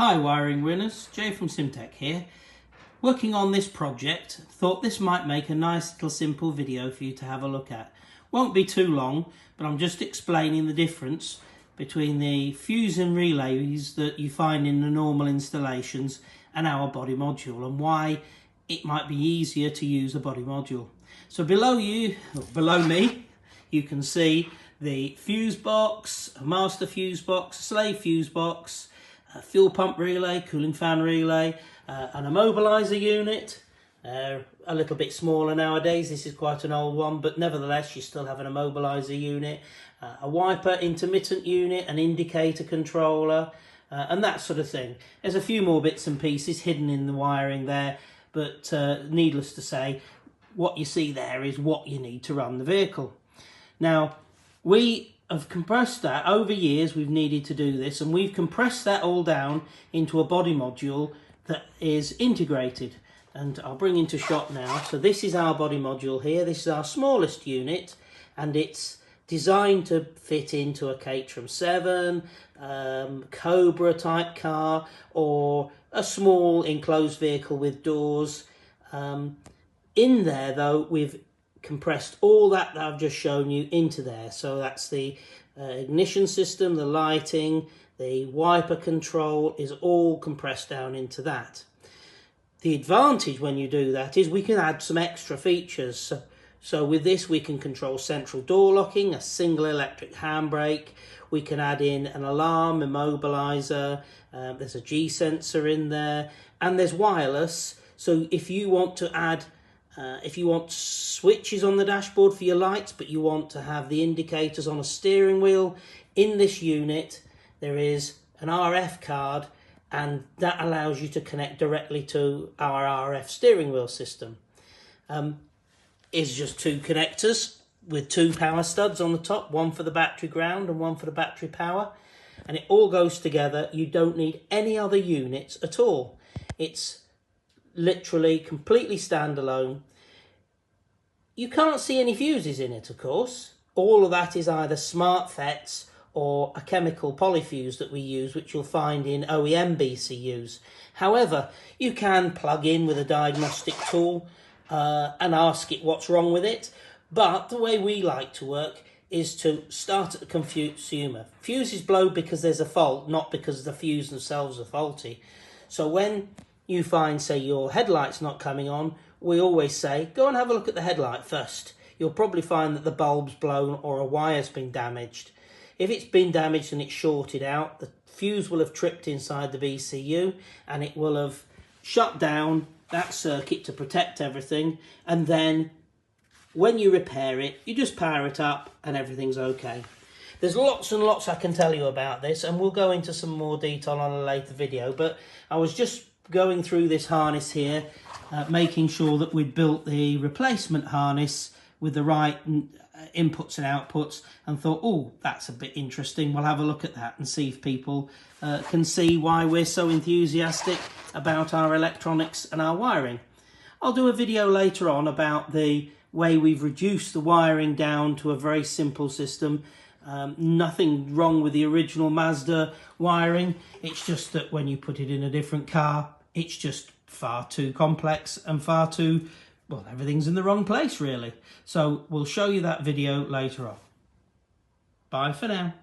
Hi wiring winners, Jay from Simtech here. Working on this project, thought this might make a nice little simple video for you to have a look at. Won't be too long, but I'm just explaining the difference between the fuse and relays that you find in the normal installations and our body module, and why it might be easier to use a body module. So below me, you can see the fuse box, a master fuse box, a slave fuse box, a fuel pump relay, cooling fan relay, an immobiliser unit, a little bit smaller nowadays. This is quite an old one, but nevertheless you still have an immobiliser unit, a wiper intermittent unit, an indicator controller, and that sort of thing. There's a few more bits and pieces hidden in the wiring there, but needless to say, what you see there is what you need to run the vehicle. Now, we have compressed that over years. We've needed to do this, and we've compressed that all down into a body module that is integrated, and I'll bring into shot now. So this is our body module here. This is our smallest unit, and it's designed to fit into a Caterham 7, Cobra type car, or a small enclosed vehicle with doors. In there though, we've compressed all that I've just shown you into there. So that's the ignition system, the lighting, the wiper control is all compressed down into that. The advantage when you do that is we can add some extra features. So with this we can control central door locking, a single electric handbrake, we can add in an alarm, immobiliser, there's a G sensor in there, and there's wireless. So if you want to add if you want switches on the dashboard for your lights, but you want to have the indicators on a steering wheel, in this unit there is an RF card, and that allows you to connect directly to our RF steering wheel system. It's just two connectors with two power studs on the top, one for the battery ground and one for the battery power, and it all goes together. You don't need any other units at all. It's literally completely standalone. You can't see any fuses in it, of course. All of that is either smart FETs or a chemical polyfuse that we use, which you'll find in OEM BCUs. However, you can plug in with a diagnostic tool and ask it what's wrong with it. But the way we like to work is to start at the consumer. Fuses blow because there's a fault, not because the fuse themselves are faulty. So when you find, say, your headlight's not coming on, we always say, go and have a look at the headlight first. You'll probably find that the bulb's blown or a wire's been damaged. If it's been damaged and it's shorted out, the fuse will have tripped inside the BCU and it will have shut down that circuit to protect everything. And then when you repair it, you just power it up and everything's okay. There's lots and lots I can tell you about this, and we'll go into some more detail on a later video, but I was just going through this harness here, making sure that we'd built the replacement harness with the right inputs and outputs, and thought, oh, that's a bit interesting. We'll have a look at that and see if people can see why we're so enthusiastic about our electronics and our wiring. I'll do a video later on about the way we've reduced the wiring down to a very simple system. Nothing wrong with the original Mazda wiring. It's just that when you put it in a different car, it's just far too complex and far too, well, everything's in the wrong place really. So we'll show you that video later on. Bye for now.